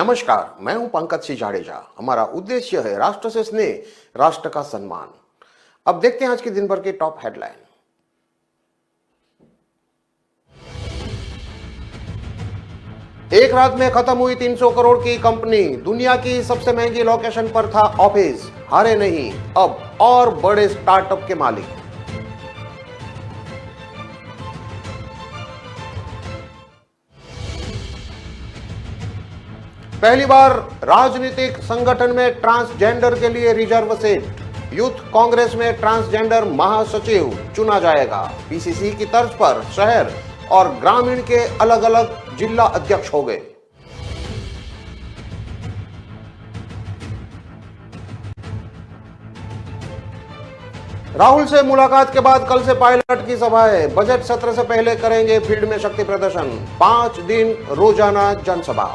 नमस्कार, मैं हूं पंकज सिंह जाडेजा। हमारा उद्देश्य है राष्ट्र से स्नेह, राष्ट्र का सम्मान। अब देखते हैं आज के दिन भर के टॉप हेडलाइन। एक रात में खत्म हुई 300 करोड़ की कंपनी। दुनिया की सबसे महंगी लोकेशन पर था ऑफिस। हारे नहीं, अब और बड़े स्टार्टअप के मालिक। पहली बार राजनीतिक संगठन में ट्रांसजेंडर के लिए रिजर्व सीट। यूथ कांग्रेस में ट्रांसजेंडर महासचिव चुना जाएगा। पीसीसी की तर्ज पर शहर और ग्रामीण के अलग अलग जिला अध्यक्ष हो गए। राहुल से मुलाकात के बाद कल से पायलट की सभा है। बजट सत्र से पहले करेंगे फील्ड में शक्ति प्रदर्शन। 5 दिन रोजाना जनसभा।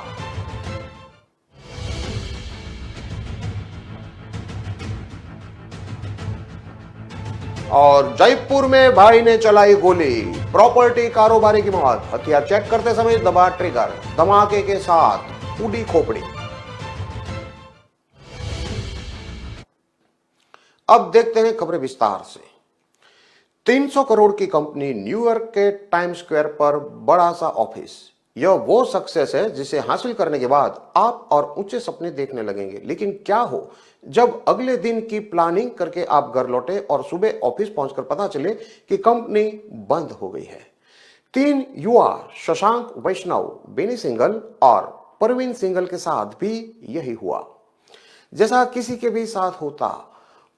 और जयपुर में भाई ने चलाई गोली, प्रॉपर्टी कारोबारी की मौत। हथियार चेक करते समय दबा ट्रिगर, धमाके के साथ उड़ी खोपड़ी। अब देखते हैं खबरें विस्तार से। 300 करोड़ की कंपनी, न्यूयॉर्क के टाइम स्क्वायर पर बड़ा सा ऑफिस। यह वो सक्सेस है जिसे हासिल करने के बाद आप और ऊंचे सपने देखने लगेंगे। लेकिन क्या हो जब अगले दिन की प्लानिंग करके आप घर लौटे और सुबह ऑफिस पहुंचकर पता चले कि कंपनी बंद हो गई है। 3 युवा शशांक वैष्णव, बेनी सिंगल और परवीन सिंगल के साथ भी यही हुआ। जैसा किसी के भी साथ होता,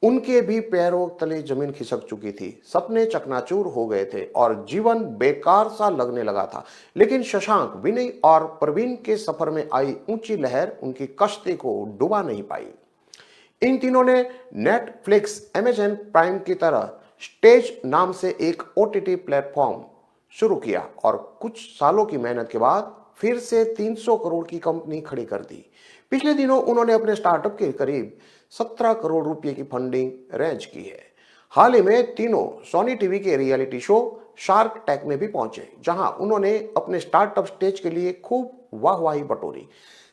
उनके भी पैरों तले जमीन खिसक चुकी थी। सपने चकनाचूर हो गए थे और जीवन बेकार सा लगने लगा था। लेकिन शशांक, विनय और प्रवीण के सफर में आई ऊंची लहर उनकी कश्ती को डुबा नहीं पाई। इन तीनों ने नेटफ्लिक्स, अमेज़न प्राइम की तरह स्टेज नाम से एक ओटीटी प्लेटफॉर्म शुरू किया और कुछ सालों की मेहनत के बाद फिर से 300 करोड़ की कंपनी खड़ी कर दी। पिछले दिनों उन्होंने अपने स्टार्टअप के करीब 17 करोड़ रुपए की फंडिंग अरेंज की है। हाल ही में तीनों सोनी टीवी के रियलिटी शो शार्क टैंक में भी पहुंचे, जहां उन्होंने अपने स्टार्टअप स्टेज के लिए खूब वाहवाही बटोरी।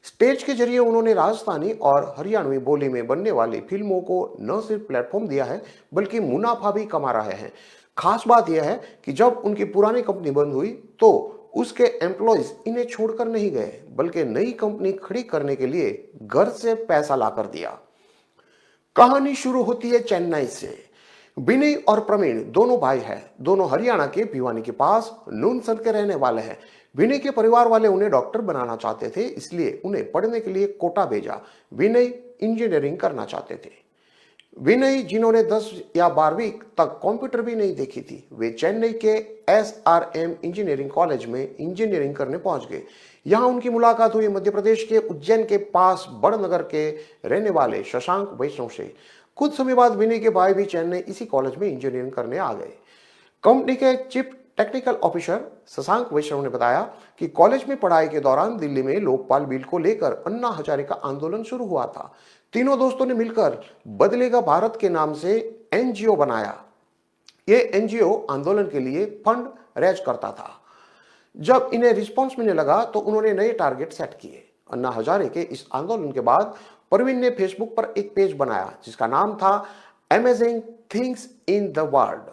स्टेज के जरिए उन्होंने राजस्थानी और हरियाणवी बोली में बनने वाली फिल्मों को न सिर्फ प्लेटफॉर्म दिया है बल्कि मुनाफा भी कमा रहे हैं। खास बात यह है कि जब उनकी पुरानी कंपनी बंद हुई तो उसके एम्प्लॉयज इन्हें छोड़कर नहीं गए बल्कि नई कंपनी खड़ी करने के लिए घर से पैसा लाकर दिया। कहानी शुरू होती है चेन्नई से। विनय और प्रवीण दोनों भाई हैं। दोनों हरियाणा के भिवानी के पास नूनसर के रहने वाले हैं। विनय के परिवार वाले उन्हें डॉक्टर बनाना चाहते थे, इसलिए उन्हें पढ़ने के लिए कोटा भेजा। विनय इंजीनियरिंग करना चाहते थे। विनय, जिन्होंने 10 या 12वीं तक कंप्यूटर भी नहीं देखी थी, वे चेन्नई के SRM इंजीनियरिंग कॉलेज में इंजीनियरिंग करने पहुंच गए। यहां उनकी मुलाकात हुई मध्य प्रदेश के उज्जैन के पास बड़नगर के रहने वाले शशांक वैष्णव से। कुछ समय बाद विनय के भाई भी चेन्नई इसी कॉलेज में इंजीनियरिंग करने आ गए। कंपनी के चीफ टेक्निकल ऑफिसर शशांक वैष्णव ने बताया कि कॉलेज में पढ़ाई के दौरान दिल्ली में लोकपाल बिल को लेकर अन्ना हजारे का आंदोलन शुरू हुआ था। तीनों दोस्तों ने मिलकर बदलेगा भारत के नाम से एनजीओ बनाया। ये एनजीओ आंदोलन के लिए फंड रेज करता था। जब इन्हें रिस्पॉन्स मिलने लगा तो उन्होंने नए टारगेट सेट किए। अन्ना हजारे के इस आंदोलन के बाद परवीन ने फेसबुक पर एक पेज बनाया जिसका नाम था amazing things in the world.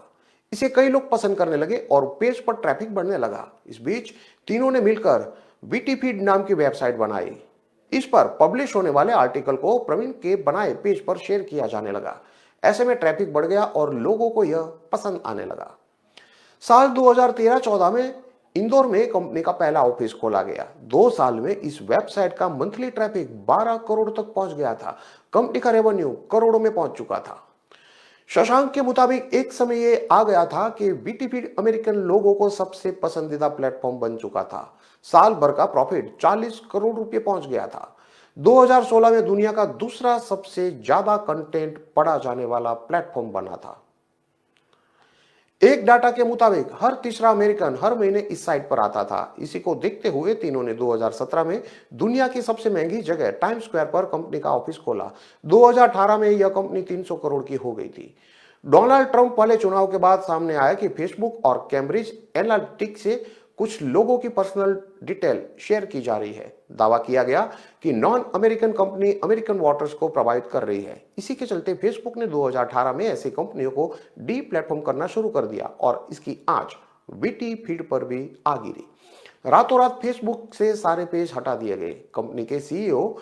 इसे कई लोग पसंद करने लगे और पेज पर ट्रैफिक बढ़ने लगा। इस बीच तीनों ने मिलकर बीटी फीड नाम की वेबसाइट बनाई। इस पर पब्लिश होने वाले आर्टिकल को प्रवीण के बनाए पेज पर शेयर किया जाने लगा। ऐसे में ट्रैफिक बढ़ गया और लोगों को यह पसंद आने लगा। साल 2013-14 में इंदौर में कंपनी का पहला ऑफिस खोला गया। 2 साल में इस वेबसाइट का मंथली ट्रैफिक 12 करोड़ तक पहुंच गया था। कंपनी का रेवेन्यू करोड़ों में पहुंच चुका था। शशांक के मुताबिक एक समय यह आ गया था कि बीटी फीड अमेरिकन लोगों को सबसे पसंदीदा प्लेटफॉर्म बन चुका था। साल भर का प्रॉफिट 40 करोड़ रुपए पहुंच गया था। 2016 में दुनिया का दूसरा सबसे ज्यादा कंटेंट पढ़ा जाने वाला प्लेटफॉर्म बना था। एक डाटा के मुताबिक हर तीसरा अमेरिकन हर महीने इस साइट पर आता था। इसी को देखते हुए तीनों ने 2017 में दुनिया की सबसे महंगी जगह टाइम स्क्वायर पर कंपनी का ऑफिस खोला। 2018 में यह कंपनी 300 करोड़ की हो गई थी। डोनाल्ड ट्रंप वाले चुनाव के बाद सामने आया कि फेसबुक और कैम्ब्रिज एनालिटिक्स से कुछ लोगों की पर्सनल डिटेल शेयर की जा रही है। दावा किया गया कि non American company American voters को प्रभावित कर रही है। इसी के चलते फेसबुक ने 2018 में ऐसी कंपनियों को डी प्लेटफॉर्म करना शुरू कर दिया और इसकी आंच वीटी फीड पर भी आ गिरी। रातों रात फेसबुक से सारे पेज हटा दिए गए। कंपनी के सीईओ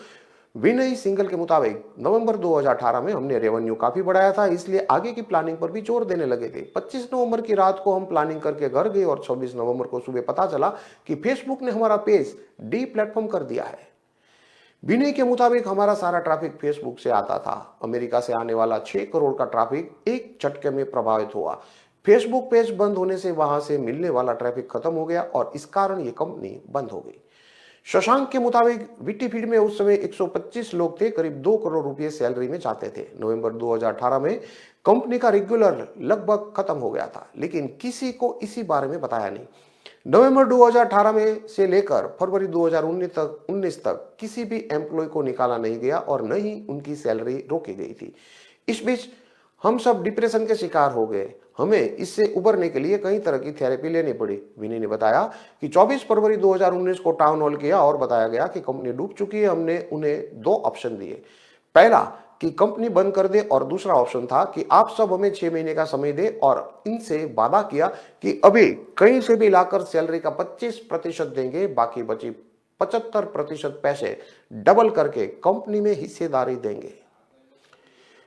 विनय सिंघल के मुताबिक नवंबर 2018 में हमने रेवेन्यू काफी बढ़ाया था, इसलिए आगे की प्लानिंग पर भी जोर देने लगे थे। 25 नवंबर की रात को हम प्लानिंग करके घर गए और 26 नवंबर को सुबह पता चला कि फेसबुक ने हमारा पेज डी प्लेटफॉर्म कर दिया है। विनय के मुताबिक हमारा सारा ट्रैफिक फेसबुक से आता था। अमेरिका से आने वाला 6 करोड़ का ट्रैफिक एक झटके में प्रभावित हुआ। फेसबुक पेज बंद होने से वहां से मिलने वाला ट्रैफिक खत्म हो गया और इस कारण ये कंपनी बंद हो गई। शशांक के मुताबिक वीटी फीड में उस समय 125 लोग थे, करीब 2 करोड़ रुपए सैलरी में जाते थे। नवंबर 2018 में कंपनी का रेगुलर लगभग खत्म हो गया था, लेकिन किसी को इसी बारे में बताया नहीं। नवंबर 2018 में से लेकर फरवरी 2019 तक किसी भी एम्प्लॉय को निकाला नहीं गया और न ही उनकी सैलरी रोकी गई थी। इस बीच हम सब डिप्रेशन के शिकार हो गए। हमें इससे उबरने के लिए कई तरह की थेरेपी लेनी पड़ी। विनय ने बताया कि 24 फरवरी 2019 को टाउन हॉल किया और बताया गया कि कंपनी डूब चुकी है। हमने उन्हें 2 ऑप्शन दिए। पहला कि कंपनी बंद कर दे और दूसरा ऑप्शन था कि आप सब हमें 6 महीने का समय दे और इनसे वादा किया कि अभी कहीं से भी लाकर सैलरी का 25% देंगे, बाकी बची 75% पैसे डबल करके कंपनी में हिस्सेदारी देंगे।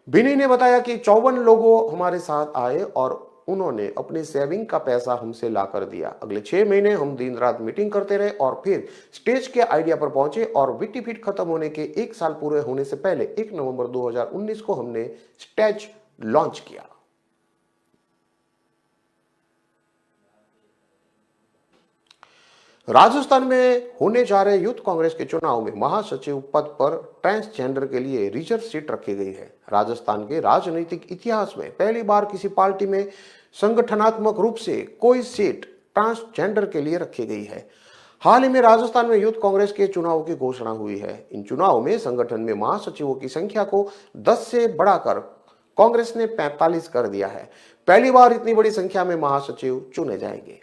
विनय ने बताया कि 54 लोगों हमारे साथ आए और उन्होंने अपनी सेविंग का पैसा हमसे ला कर दिया। अगले 6 महीने हम दिन रात मीटिंग करते रहे और फिर स्टेज के आइडिया पर पहुंचे और वीटी फीड खत्म होने के 1 साल पूरे होने से पहले 1 नवंबर 2019 को हमने स्टेज लॉन्च किया। राजस्थान में होने जा रहे यूथ कांग्रेस के चुनाव में महासचिव पद पर ट्रांसजेंडर के लिए रिजर्व सीट रखी गई है। राजस्थान के राजनीतिक इतिहास में पहली बार किसी पार्टी में संगठनात्मक रूप से कोई सीट ट्रांसजेंडर के लिए रखी गई है। हाल ही में राजस्थान में यूथ कांग्रेस के चुनाव की घोषणा हुई है। इन चुनाव में संगठन में महासचिवों की संख्या को 10 से बढ़ाकर कांग्रेस ने 45 कर दिया है। पहली बार इतनी बड़ी संख्या में महासचिव चुने जाएंगे।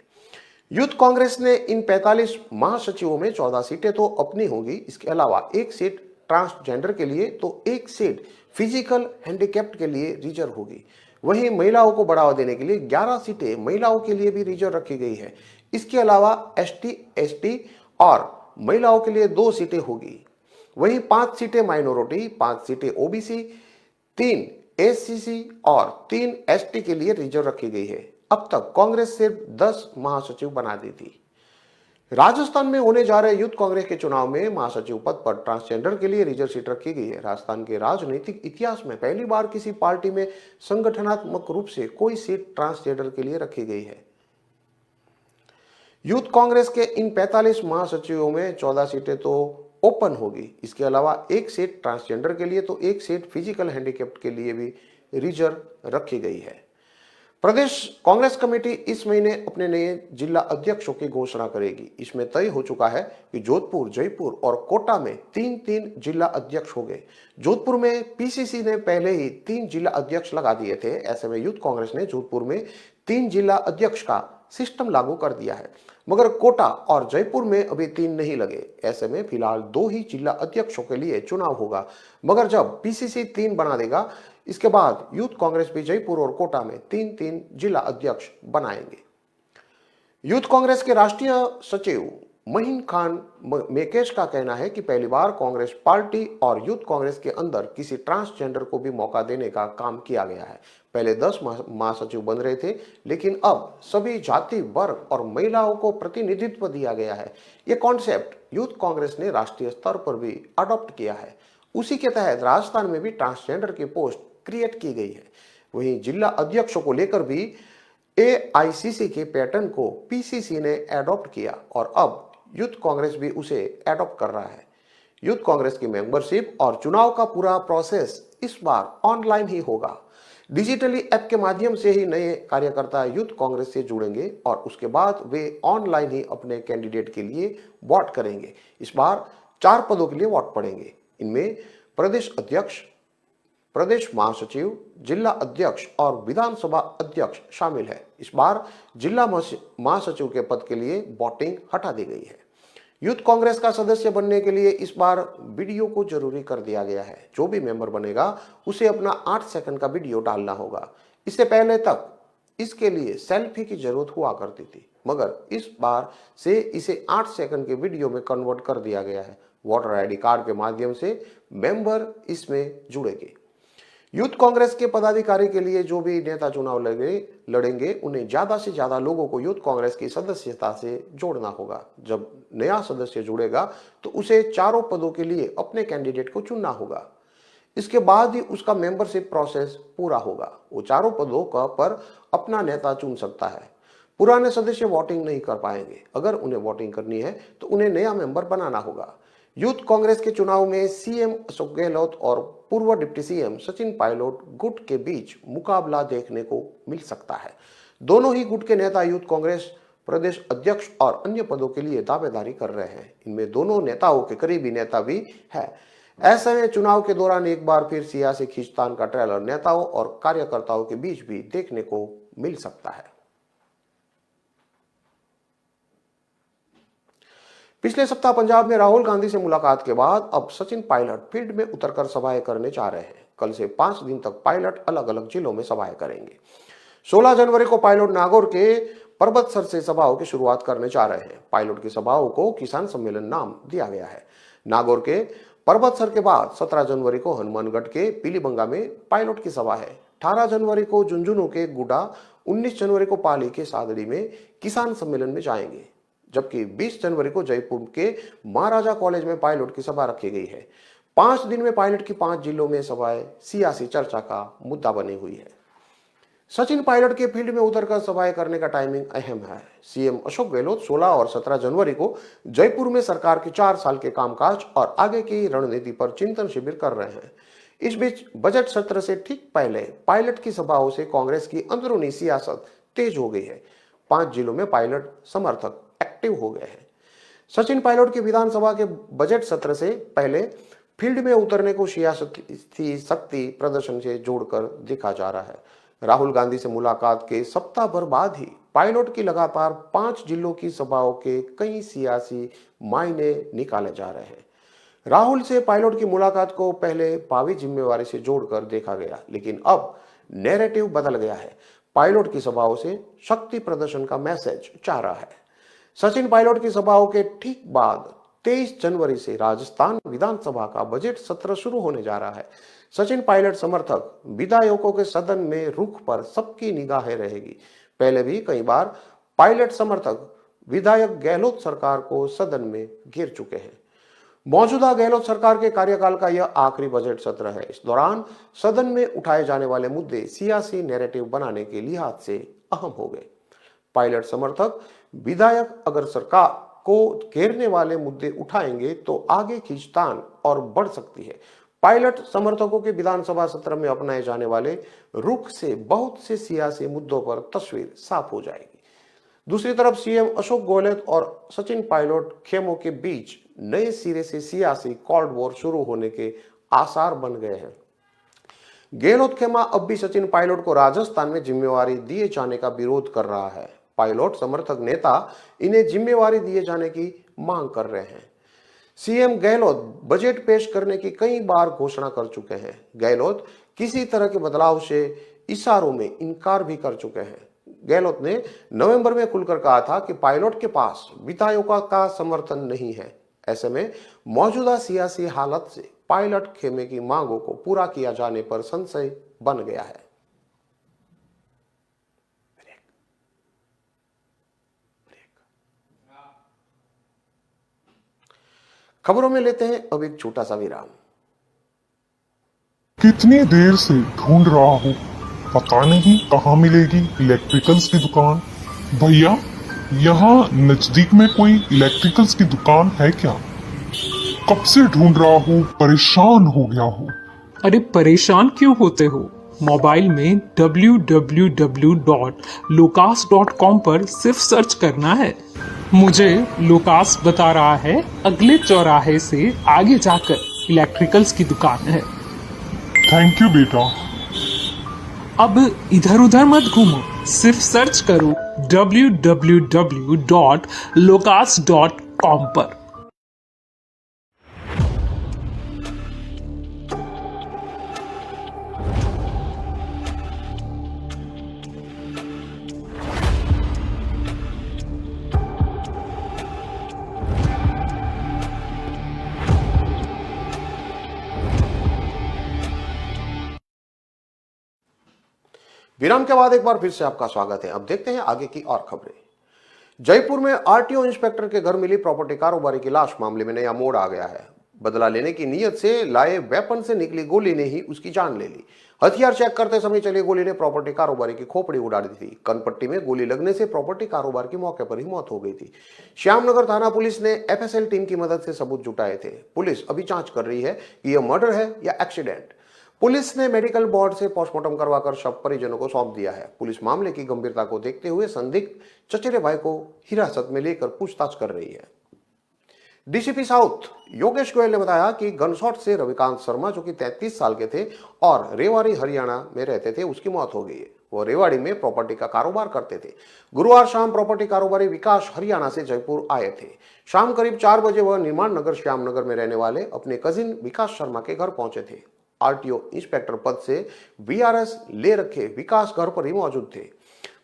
यूथ कांग्रेस ने इन 45 महासचिवों में 14 सीटें तो अपनी होंगी। इसके अलावा 1 सीट ट्रांसजेंडर के लिए तो 1 सीट फिजिकल हैंडीकैप्ड के लिए रिजर्व होगी। वहीं महिलाओं को बढ़ावा देने के लिए 11 सीटें महिलाओं के लिए भी रिजर्व रखी गई है। इसके अलावा एसटी, एसटी और महिलाओं के लिए 2 सीटें होगी। वहीं 5 सीटें माइनॉरिटी, 5 सीटें ओबीसी, 3 एससीसी और 3 एसटी के लिए रिजर्व रखी गई है। अब तक कांग्रेस सिर्फ 10 महासचिव बना दी थी। राजस्थान में होने जा रहे यूथ कांग्रेस के चुनाव में महासचिव पद पर ट्रांसजेंडर के लिए रिजर्व सीट रखी गई है। राजस्थान के राजनीतिक इतिहास में पहली बार किसी पार्टी में संगठनात्मक रूप से कोई सीट ट्रांसजेंडर के लिए रखी गई है। यूथ कांग्रेस के इन 45 महासचिवों में 14 सीटें तो ओपन होगी। इसके अलावा 1 सीट ट्रांसजेंडर के लिए तो 1 सीट फिजिकल हैंडीकैप्ड के लिए भी रिजर्व रखी गई है। प्रदेश कांग्रेस कमेटी इस महीने अपने नए जिला अध्यक्षों की घोषणा करेगी। इसमें तय हो चुका है कि जोधपुर, जयपुर और कोटा में 3-3 जिला अध्यक्ष हो गए। जोधपुर में पीसीसी ने पहले ही 3 जिला अध्यक्ष लगा दिए थे। ऐसे में यूथ कांग्रेस ने जोधपुर में 3 जिला अध्यक्ष का सिस्टम लागू कर दिया है, मगर कोटा और जयपुर में अभी 3 नहीं लगे। ऐसे में फिलहाल 2 ही जिला अध्यक्षों के लिए चुनाव होगा, मगर जब पीसीसी 3 बना देगा इसके बाद यूथ कांग्रेस भी जयपुर और कोटा में 3-3 जिला अध्यक्ष बनाएंगे। यूथ कांग्रेस के राष्ट्रीय सचिव महीन खान मेकेश का कहना है कि पहली बार कांग्रेस पार्टी और यूथ कांग्रेस के अंदर किसी ट्रांसजेंडर को भी मौका देने का काम किया गया है। पहले 10 महासचिव बन रहे थे, लेकिन अब सभी जाति, वर्ग और महिलाओं को प्रतिनिधित्व दिया गया है। यह कॉन्सेप्ट यूथ कांग्रेस ने राष्ट्रीय स्तर पर भी अडॉप्ट किया है। उसी के तहत राजस्थान में भी ट्रांसजेंडर की पोस्ट क्रिएट की गई है। वहीं जिला अध्यक्षों को लेकर भी एआईसीसी के पैटर्न को पीसीसी ने एडॉप्ट किया और अब यूथ कांग्रेस भी उसे एडॉप्ट कर रहा है। यूथ कांग्रेस की मेंबरशिप और चुनाव का पूरा प्रोसेस इस बार ऑनलाइन ही होगा। डिजिटली ऐप के माध्यम से ही नए कार्यकर्ता यूथ कांग्रेस से जुड़ेंगे और उसके बाद वे ऑनलाइन ही अपने कैंडिडेट के लिए वोट करेंगे। इस बार 4 पदों के लिए वोट पड़ेंगे। इनमें प्रदेश अध्यक्ष, प्रदेश महासचिव, जिला अध्यक्ष और विधानसभा अध्यक्ष शामिल है। इस बार जिला महासचिव के पद के लिए वोटिंग हटा दी गई है। यूथ कांग्रेस का सदस्य बनने के लिए इस बार वीडियो को जरूरी कर दिया गया है। जो भी मेंबर बनेगा उसे अपना 8 सेकंड का वीडियो डालना होगा। इससे पहले तक इसके लिए सेल्फी की जरूरत हुआ करती थी, मगर इस बार से इसे 8 सेकंड के वीडियो में कन्वर्ट कर दिया गया है। वोटर आईडी कार्ड के माध्यम से मेंबर इसमें जुड़ेंगे। यूथ कांग्रेस के पदाधिकारी के लिए जो भी नेता चुनाव लड़ेंगे उन्हें ज्यादा से ज्यादा लोगों को यूथ कांग्रेस की सदस्यता से जोड़ना होगा। जब नया सदस्य जुड़ेगा तो उसे चारों पदों के लिए अपने कैंडिडेट को चुनना होगा। इसके बाद ही उसका मेंबरशिप प्रोसेस पूरा होगा। वो चारों पदों पर अपना नेता चुन सकता है। पुराने सदस्य वोटिंग नहीं कर पाएंगे। अगर उन्हें वोटिंग करनी है तो उन्हें नया मेंबर बनाना होगा। यूथ कांग्रेस के चुनाव में सीएम अशोक गहलोत और पूर्व डिप्टी सीएम सचिन पायलट गुट के बीच मुकाबला देखने को मिल सकता है। दोनों ही गुट के नेता यूथ कांग्रेस प्रदेश अध्यक्ष और अन्य पदों के लिए दावेदारी कर रहे हैं। इनमें दोनों नेताओं के करीबी नेता भी है। ऐसे में चुनाव के दौरान एक बार फिर सियासी खींचतान का ट्रेलर नेताओं और कार्यकर्ताओं के बीच भी देखने को मिल सकता है। पिछले सप्ताह पंजाब में राहुल गांधी से मुलाकात के बाद अब सचिन पायलट फील्ड में उतरकर सभाएं करने जा रहे हैं। कल से 5 दिन तक पायलट अलग अलग जिलों में सभाएं करेंगे। 16 जनवरी को पायलट नागौर के पर्वतसर से सभाओं की शुरुआत करने जा रहे हैं। पायलट की सभाओं को किसान सम्मेलन नाम दिया गया है। नागौर के पर्वतसर के बाद 17 जनवरी को हनुमानगढ़ के पीलीबंगा में पायलट की सभा है। 18 जनवरी को झुंझुनू के गुडा, 19 जनवरी को पाली के सादड़ी में किसान सम्मेलन में जाएंगे, जबकि 20 जनवरी को जयपुर के महाराजा कॉलेज में पायलट की सभा रखी गई है। 5 दिन में पायलट की 5 जिलों में सभाएं सियासी चर्चा का मुद्दा बनी हुई है। सचिन पायलट के फील्ड में उतरकर सभाएं करने का टाइमिंग अहम है। सीएम अशोक गहलोत 16 और 17 जनवरी को जयपुर में सरकार के 4 साल के कामकाज और आगे की रणनीति पर चिंतन शिविर कर रहे हैं। इस बीच बजट सत्र से ठीक पहले पायलट की सभाओं से कांग्रेस की अंदरूनी सियासत तेज हो गई है। 5 जिलों में पायलट समर्थक एक्टिव हो गए हैं। सचिन पायलट के विधानसभा के बजट सत्र से पहले फील्ड में उतरने को सियासती शक्ति प्रदर्शन से जोड़कर देखा जा रहा है। राहुल गांधी से मुलाकात के सप्ताह भर बाद ही पायलट की लगातार 5 जिलों की सभाओं के कई सियासी मायने निकाले जा रहे हैं। राहुल से पायलट की मुलाकात को पहले भावी जिम्मेवारी से जोड़कर देखा गया, लेकिन अब नैरेटिव बदल गया है। पायलट की सभाओं से शक्ति प्रदर्शन का मैसेज जा रहा है। सचिन पायलट की सभाओं के ठीक बाद 23 जनवरी से राजस्थान विधानसभा का बजट सत्र शुरू होने जा रहा है। सचिन पायलट समर्थक विधायकों के सदन में रुख पर सबकी निगाहें रहेगी। पहले भी कई बार पायलट समर्थक विधायक गहलोत सरकार को सदन में घेर चुके हैं। मौजूदा गहलोत सरकार के कार्यकाल का यह आखिरी बजट सत्र है। इस दौरान सदन में उठाए जाने वाले मुद्दे सियासी नैरेटिव बनाने के लिहाज से अहम हो गए। पायलट समर्थक विधायक अगर सरकार को घेरने वाले मुद्दे उठाएंगे तो आगे खींचतान और बढ़ सकती है। पायलट समर्थकों के विधानसभा सत्र में अपनाए जाने वाले रुख से बहुत से सियासी मुद्दों पर तस्वीर साफ हो जाएगी। दूसरी तरफ सीएम अशोक गहलोत और सचिन पायलट खेमों के बीच नए सिरे से सियासी कोल्ड वॉर शुरू होने के आसार बन गए हैं। गहलोत खेमा अब भी सचिन पायलट को राजस्थान में जिम्मेवारी दिए जाने का विरोध कर रहा है। पायलट समर्थक नेता इन्हें जिम्मेवारी दिए जाने की मांग कर रहे हैं। सीएम गहलोत बजट पेश करने की कई बार घोषणा कर चुके हैं। गहलोत किसी तरह के बदलाव से इशारों में इनकार भी कर चुके हैं। गहलोत ने नवंबर में खुलकर कहा था कि पायलट के पास विधायकों का समर्थन नहीं है। ऐसे में मौजूदा सियासी हालत से पायलट खेमे की मांगों को पूरा किया जाने पर संशय बन गया है। खबरों में लेते हैं अब एक छोटा सा विराम। कितनी देर से ढूंढ रहा हूँ, पता नहीं कहाँ मिलेगी इलेक्ट्रिकल्स की दुकान। भैया, यहाँ नजदीक में कोई इलेक्ट्रिकल्स की दुकान है क्या? कब से ढूंढ रहा हूँ, परेशान हो गया हूँ। अरे परेशान क्यों होते हो? मोबाइल में www.lucas.com पर सिर्फ सर्च करना है। मुझे लुकास बता रहा है अगले चौराहे से आगे जाकर इलेक्ट्रिकल्स की दुकान है। थैंक यू बेटा। अब इधर उधर मत घूमो, सिर्फ सर्च करो www.locas.com पर। विराम के बाद एक बार फिर से आपका स्वागत है। अब देखते हैं आगे की और खबरें। जयपुर में आरटीओ इंस्पेक्टर के घर मिली प्रॉपर्टी कारोबारी की लाश मामले में नया मोड़ आ गया है। बदला लेने की नीयत से लाए वेपन से निकली गोली ने ही उसकी जान ले ली। हथियार चेक करते समय चली गोली ने प्रॉपर्टी कारोबारी की खोपड़ी उड़ा दी थी। कनपट्टी में गोली लगने से प्रॉपर्टी कारोबार की मौके पर ही मौत हो गई थी। श्यामनगर थाना पुलिस ने एफएसएल टीम की मदद से सबूत जुटाए थे। पुलिस अभी जांच कर रही है कि यह मर्डर है या एक्सीडेंट। पुलिस ने मेडिकल बोर्ड से पोस्टमार्टम करवाकर शव परिजनों को सौंप दिया है। पुलिस मामले की गंभीरता को देखते हुए संदिग्ध चचेरे भाई को हिरासत में लेकर पूछताछ कर रही है। डीसीपी साउथ योगेश गोयल ने बताया कि गनशॉट से रविकांत शर्मा, जो कि 33 साल के थे और रेवाड़ी हरियाणा में रहते थे, उसकी मौत हो गई है। वो रेवाड़ी में प्रॉपर्टी का कारोबार करते थे। गुरुवार शाम प्रॉपर्टी कारोबारी विकास हरियाणा से जयपुर आए थे। शाम करीब 4 बजे वह निर्माण नगर श्यामनगर में रहने वाले अपने कजिन विकास शर्मा के घर पहुंचे थे। आरटीओ इंस्पेक्टर पद से वीआरएस ले रखे विकास घर पर ही मौजूद थे।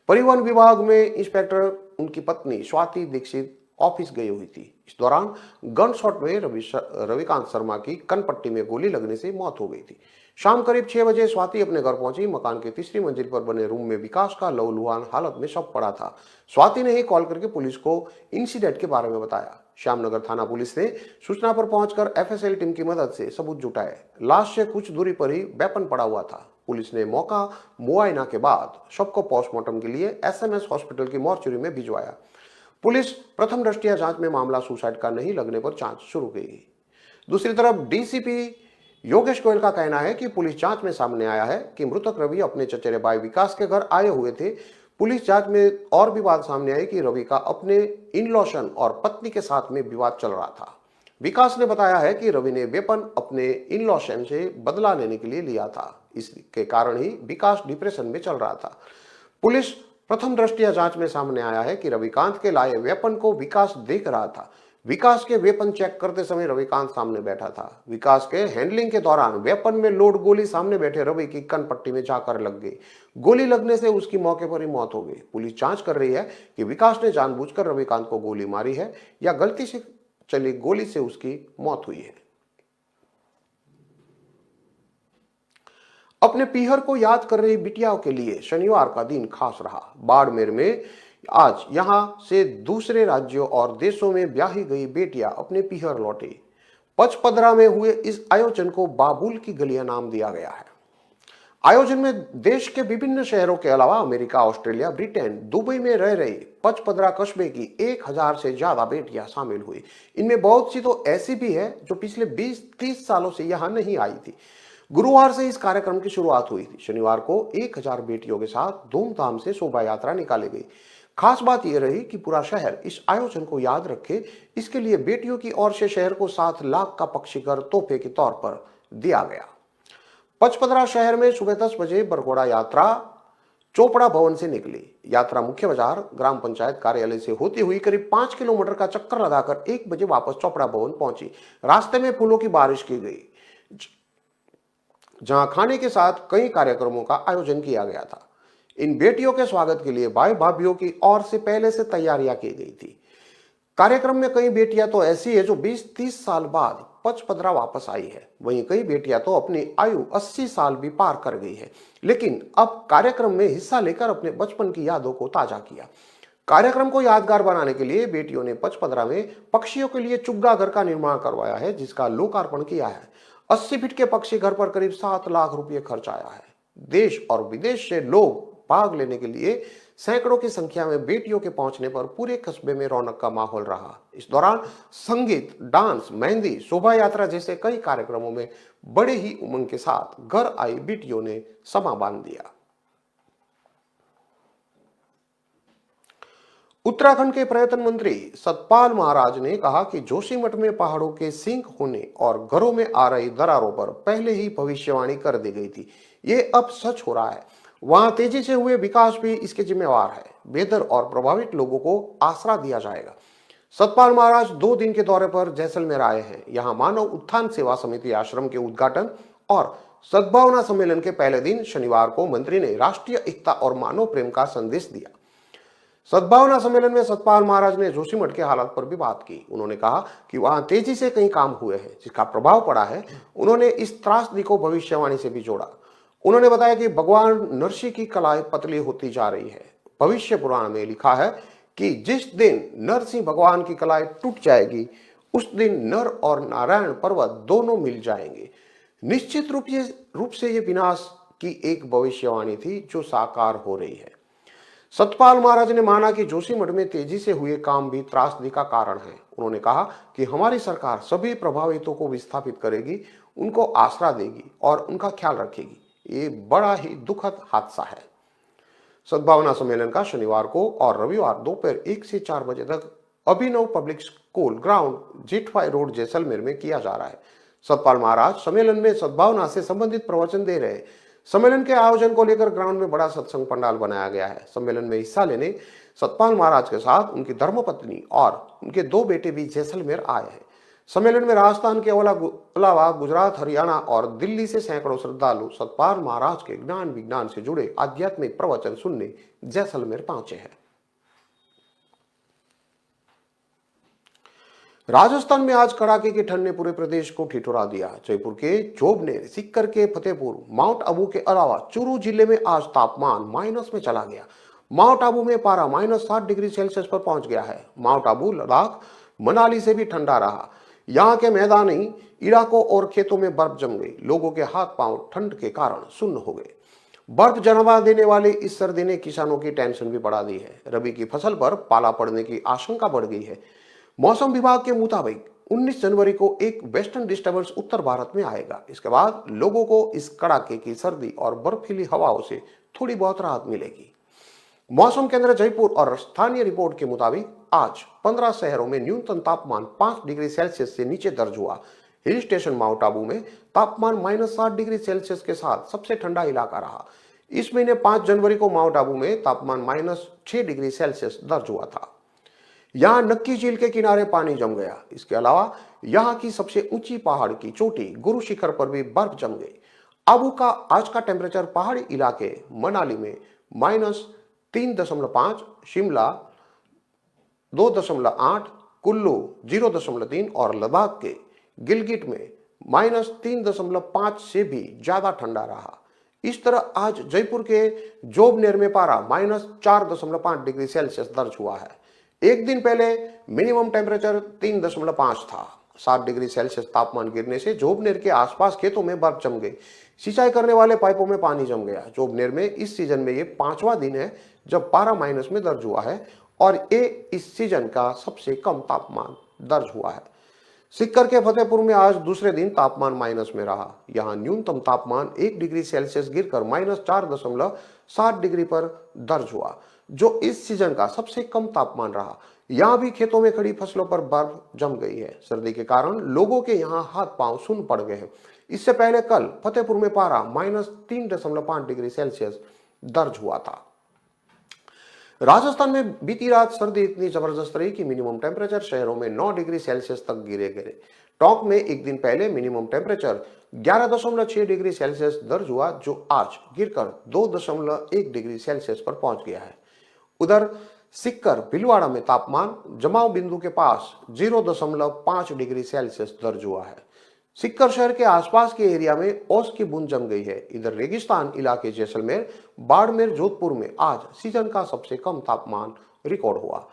परिवहन विभाग में इंस्पेक्टर उनकी पत्नी स्वाति दीक्षित ऑफिस गई हुई थी। इस दौरान गन शॉट में रविकांत शर्मा की कनपट्टी में गोली लगने से मौत हो गई थी। शाम करीब 6 बजे स्वाति अपने घर पहुंची। मकान के तीसरी मंजिल पर बने रूम में विकास का लहूलुहान हालत में शव पड़ा था। स्वाति ने ही कॉल करके पुलिस को इंसिडेंट के बारे में बताया। श्यामनगर थाना पुलिस ने सूचना पर पहुंचकर एफएसएल टीम की मदद से सबूत जुटाए। लाश से कुछ दूरी पर ही वेपन पड़ा हुआ था। पुलिस ने मौका मुआयना के बाद शव को पोस्टमार्टम के लिए एसएमएस हॉस्पिटल की मॉर्चरी में भिजवाया। पुलिस प्रथम दृष्टया जांच में मामला सुसाइड का नहीं लगने पर जांच शुरू की। दूसरी तरफ डीसीपी योगेश गोयल का कहना है कि पुलिस जांच में सामने आया है कि मृतक रवि अपने चचेरे भाई विकास के घर आए हुए थे। पुलिस जांच में और भी बात सामने आई कि रवि का अपने इन-लॉशन और पत्नी के साथ में विवाद चल रहा था। विकास ने बताया है कि रवि ने वेपन अपने इन-लॉशन से बदला लेने के लिए लिया था। इसके कारण ही विकास डिप्रेशन में चल रहा था। पुलिस प्रथम दृष्टया जांच में सामने आया है कि रविकांत के लाए वेपन को विकास देख रहा था। विकास के वेपन चेक करते समय रविकांत सामने बैठा था। विकास के हैंडलिंग के दौरान वेपन में लोड गोली सामने बैठे रवि की कनपट्टी में जाकर लग गई। गोली लगने से उसकी मौके पर ही मौत हो गई। पुलिस जांच कर रही है कि विकास ने जानबूझकर रविकांत को गोली मारी है या गलती से चली गोली से उसकी मौत हुई है। अपने पीहर को याद कर रही बिटियाओं के लिए शनिवार का दिन खास रहा। बाड़मेर में आज यहां से दूसरे राज्यों और देशों में ब्याही गई बेटियां अपने पीहर लौटी। पचपदरा में हुए इस आयोजन को बाबुल की गलियां नाम दिया गया है। आयोजन में देश के विभिन्न शहरों के अलावा अमेरिका, ऑस्ट्रेलिया, ब्रिटेन, दुबई में रह रही पचपदरा कस्बे की 1000 से ज्यादा बेटियां शामिल हुई। इनमें बहुत सी तो ऐसी भी है जो पिछले 20-30 सालों से यहां नहीं आई थी। गुरुवार से इस कार्यक्रम की शुरुआत हुई थी। शनिवार को 1000 बेटियों के साथ धूमधाम से शोभा यात्रा निकाली गई। खास बात यह रही कि पूरा शहर इस आयोजन को याद रखे, इसके लिए बेटियों की ओर से शहर को 7 लाख का पक्षीघर तोहफे के तौर पर दिया गया। पचपदरा शहर में सुबह 10 बजे बरघोड़ा यात्रा चोपड़ा भवन से निकली। यात्रा मुख्य बाजार ग्राम पंचायत कार्यालय से होती हुई करीब 5 किलोमीटर का चक्कर लगाकर 1 बजे वापस चोपड़ा भवन पहुंची। रास्ते में फूलों की बारिश की गई, जहां खाने के साथ कई कार्यक्रमों का आयोजन किया गया था। इन बेटियों के स्वागत के लिए भाई भाभीओं की ओर से पहले से तैयारियां की गई थी। कार्यक्रम में कई बेटियां तो ऐसी है जो 20-30 साल बाद पचपदरा वापस आई है। वहीं कई बेटियां तो अपनी आयु 80 साल भी पार कर गई है, लेकिन अब कार्यक्रम में हिस्सा लेकर अपने बचपन की यादों को ताजा किया। कार्यक्रम को यादगार बनाने के लिए बेटियों ने पचपदरा में पक्षियों के लिए चुग्गा घर का निर्माण करवाया है, जिसका लोकार्पण किया है। 80 फीट के पक्षी घर पर करीब 7 लाख रुपए खर्च आया है। देश और विदेश से लोग भाग लेने के लिए सैकड़ों की संख्या में बेटियों के पहुंचने पर पूरे कस्बे में रौनक का माहौल रहा। इस दौरान संगीत, डांस, मेहंदी, शोभा यात्रा जैसे कई कार्यक्रमों में बड़े ही उमंग के साथ घर आई बेटियों ने समा बांध दिया। उत्तराखंड के पर्यटन मंत्री सतपाल महाराज ने कहा कि जोशीमठ में पहाड़ों के सिंक होने और घरों में आ रही दरारों पर पहले ही भविष्यवाणी कर दी गई थी। ये अब सच हो रहा है। वहां तेजी से हुए विकास भी इसके जिम्मेवार है। बेहतर और प्रभावित लोगों को आसरा दिया जाएगा। सतपाल महाराज 2 दिन के दौरे पर जैसलमेर आए हैं। यहाँ मानव उत्थान सेवा समिति आश्रम के उद्घाटन और सद्भावना सम्मेलन के पहले दिन शनिवार को मंत्री ने राष्ट्रीय एकता और मानव प्रेम का संदेश दिया। सद्भावना सम्मेलन में सतपाल महाराज ने जोशीमठ के हालात पर भी बात की। उन्होंने कहा कि वहां तेजी से कई काम हुए हैं जिसका प्रभाव पड़ा है। उन्होंने इस त्रासदी को भविष्यवाणी से भी जोड़ा। उन्होंने बताया कि भगवान नरसिंह की कलाई पतली होती जा रही है। भविष्य पुराण में लिखा है कि जिस दिन नरसिंह भगवान की कलाई टूट जाएगी उस दिन नर और नारायण पर्वत दोनों मिल जाएंगे। निश्चित रूप से ये विनाश की एक भविष्यवाणी थी जो साकार हो रही है। सतपाल महाराज ने माना कि जोशीमठ में तेजी से हुए काम भी त्रासदी का कारण है। उन्होंने कहा कि हमारी सरकार सभी प्रभावितों को विस्थापित करेगी, उनको आसरा देगी और उनका ख्याल रखेगी। ये बड़ा ही दुखद हादसा है। सद्भावना सम्मेलन का शनिवार को और रविवार दोपहर 1 से 4 बजे तक Abhinav public school ground Jethwai road Jaisalmer में किया जा रहा है। सतपाल महाराज सम्मेलन में सद्भावना से संबंधित प्रवचन दे रहे हैं। सम्मेलन के आयोजन को लेकर ग्राउंड में बड़ा सत्संग पंडाल बनाया गया है। सम्मेलन में हिस्सा लेने सतपाल महाराज के साथ उनकी धर्मपत्नी और उनके 2 बेटे भी जैसलमेर आए हैं। सम्मेलन में राजस्थान के अलावा गुजरात, हरियाणा और दिल्ली से सैकड़ों श्रद्धालु सतपाल महाराज के ज्ञान विज्ञान से जुड़े आध्यात्मिक प्रवचन सुनने जैसलमेर पहुंचे हैं। राजस्थान में आज कड़ाके की ठंड ने पूरे प्रदेश को ठिठुरा दिया। जयपुर के जोबनेर, सीकर के फतेहपुर, माउंट आबू के अलावा चूरू जिले में आज तापमान माइनस में चला गया। माउंट आबू में पारा -7 डिग्री सेल्सियस पर पहुंच गया है। माउंट आबू, लद्दाख, मनाली से भी ठंडा रहा। यहाँ के मैदानी इलाकों और खेतों में बर्फ जम गई। लोगों के हाथ पांव ठंड के कारण सुन्न हो गए। बर्फ जमा देने वाली इस सर्दी ने किसानों की टेंशन भी बढ़ा दी है। रबी की फसल पर पाला पड़ने की आशंका बढ़ गई है। मौसम विभाग के मुताबिक 19 जनवरी को एक वेस्टर्न डिस्टर्बेंस उत्तर भारत में आएगा। इसके बाद लोगों को इस कड़ाके की सर्दी और बर्फीली हवाओं से थोड़ी बहुत राहत मिलेगी। मौसम केंद्र जयपुर और स्थानीय रिपोर्ट के मुताबिक आज 15 शहरों में न्यूनतम तापमान 5 डिग्री सेल्सियस से नीचे दर्ज हुआ। हिल स्टेशन माउंट आबू में तापमान -7 डिग्री सेल्सियस के साथ सबसे ठंडा इलाका रहा। इस महीने 5 जनवरी को माउंट आबू में तापमान -6 डिग्री सेल्सियस दर्ज हुआ था। यहाँ नक्की झील के किनारे पानी जम गया। इसके अलावा यहाँ की सबसे ऊंची पहाड़ की चोटी गुरु शिखर पर भी बर्फ जम गई। आबू का आज का टेम्परेचर पहाड़ी इलाके मनाली में -3.5, शिमला 2.8, कुल्लू 0.3 और लद्दाख के गिलगिट में -3.5 से भी ज्यादा ठंडा रहा। इस तरह आज जयपुर के जोबनेर में पारा -4.5 डिग्री सेल्सियस दर्ज हुआ है। एक दिन पहले मिनिमम टेम्परेचर 3.5 था। 7 डिग्री सेल्सियस तापमान गिरने से जोबनेर के आसपास खेतों में बर्फ जम गई। सिंचाई करने वाले पाइपों में पानी जम गया। जोबनेर में इस सीजन में ये 5वां दिन है जब पारा माइनस में दर्ज हुआ है और ये इस सीजन का सबसे कम तापमान दर्ज हुआ है। सीकर के फतेहपुर में आज दूसरे दिन तापमान माइनस में रहा। यहाँ न्यूनतम तापमान 1 डिग्री सेल्सियस गिरकर -4.7 डिग्री पर दर्ज हुआ, जो इस सीजन का सबसे कम तापमान रहा। यहाँ भी खेतों में खड़ी फसलों पर बर्फ जम गई है। सर्दी के कारण लोगों के यहाँ हाथ पांव सुन्न पड़ गए हैं। इससे पहले कल फतेहपुर में पारा -3.5 डिग्री सेल्सियस दर्ज हुआ था। राजस्थान में बीती रात सर्दी इतनी जबरदस्त रही कि मिनिमम टेम्परेचर शहरों में 9 डिग्री सेल्सियस तक गिरे। टोंक में एक दिन पहले मिनिमम टेम्परेचर 11.6 डिग्री सेल्सियस दर्ज हुआ, जो आज गिरकर 2.1 डिग्री सेल्सियस पर पहुंच गया है। उधर सिक्कर भीलवाड़ा में तापमान जमाव बिंदु के पास 0.5 डिग्री सेल्सियस दर्ज हुआ है। सिक्कर शहर के आसपास के एरिया में ओस की बूंद जम गई है। इधर रेगिस्तान इलाके जैसलमेर, बाड़मेर, जोधपुर में आज सीजन का सबसे कम तापमान रिकॉर्ड हुआ,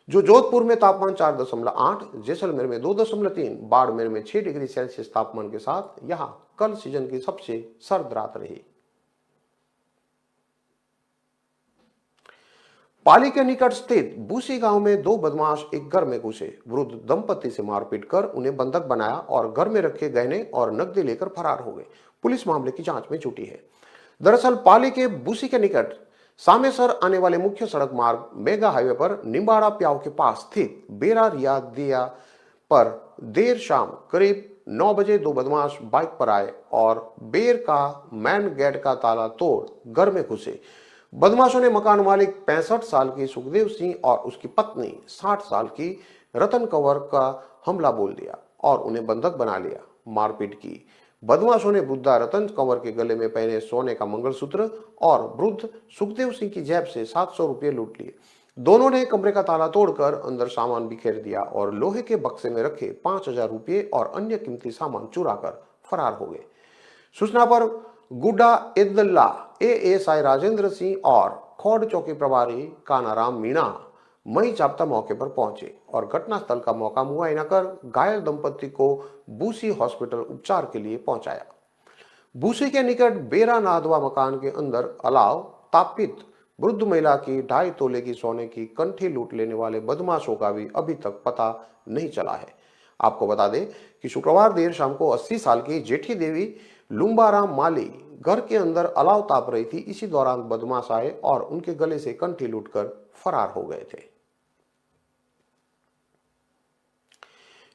जो जोधपुर में तापमान 4.8, जैसलमेर में 2.3, बाड़मेर में 6 डिग्री सेल्सियस तापमान के साथ यहां कल सीजन की सबसे सर्द रात रही। पाली के निकट स्थित बूसी गांव में 2 बदमाश एक घर में घुसे, वृद्ध दंपति से मारपीट कर उन्हें बंधक बनाया और घर में रखे गहने और नकदी लेकर फरार हो गए। पुलिस मामले की जांच में जुटी है। दरअसल पाली के बूसी के निकट सामेसर आने वाले मुख्य सड़क मार्ग मेगा हाईवे पर निम्बाड़ा प्याव के पास स्थित बेरा रियादिया पर देर शाम करीब 9 बजे दो बदमाश बाइक पर आए और बेर का मैन गेट का ताला तोड़ घर में घुसे। बदमाशों ने मकान मालिक 65 साल की सुखदेव सिंह और उसकी पत्नी 60 साल की रतन कंवर का हमला बोल दिया और उन्हें बंधक बना लिया, मारपीट की। बदमाशों ने वृद्धा रतन कंवर के गले में पहने सोने का मंगलसूत्र और वृद्ध सुखदेव सिंह की जेब से 700 रुपये लूट लिए। दोनों ने कमरे का ताला तोड़कर अंदर सामान बिखेर दिया और लोहे के बक्से में रखे 5000 रुपये और अन्य कीमती सामान चुरा कर फरार हो गए। सूचना पर गुड्डा इद्दल्ला, एएसआई राजेंद्र सिंह और खोड़ चौकी प्रभारी कानाराम मीणा मई चाप्ता मौके पर पहुंचे और घटनास्थल का मौका मुआयना कर घायल दंपति को बूसी हॉस्पिटल उपचार के लिए पहुंचाया। बूसी के निकट बेरा नादवा मकान के अंदर अलाव तापित वृद्ध महिला की 2.5 तोले की सोने की कंठी लूट लेने वाले बदमाशों का भी अभी तक पता नहीं चला है। आपको बता दें कि शुक्रवार देर शाम को 80 साल की जेठी देवी लुम्बाराम माली घर के अंदर अलाव ताप रही थी। इसी दौरान बदमाश आए और उनके गले से कंठी लूटकर फरार हो गए थे।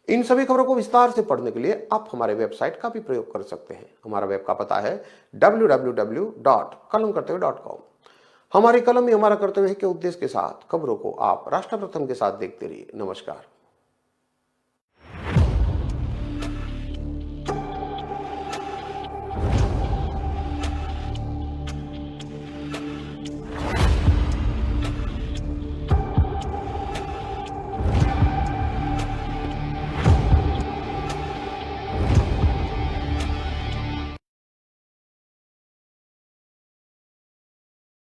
इन सभी खबरों को विस्तार से पढ़ने के लिए आप हमारे वेबसाइट का भी प्रयोग कर सकते हैं। हमारा वेब का पता है www.kalamkartavya.com। हमारी कलम ही हमारा कर्तव्य है के उद्देश्य के साथ खबरों को आप राष्ट्र प्रथम के साथ देखते रहिए। नमस्कार।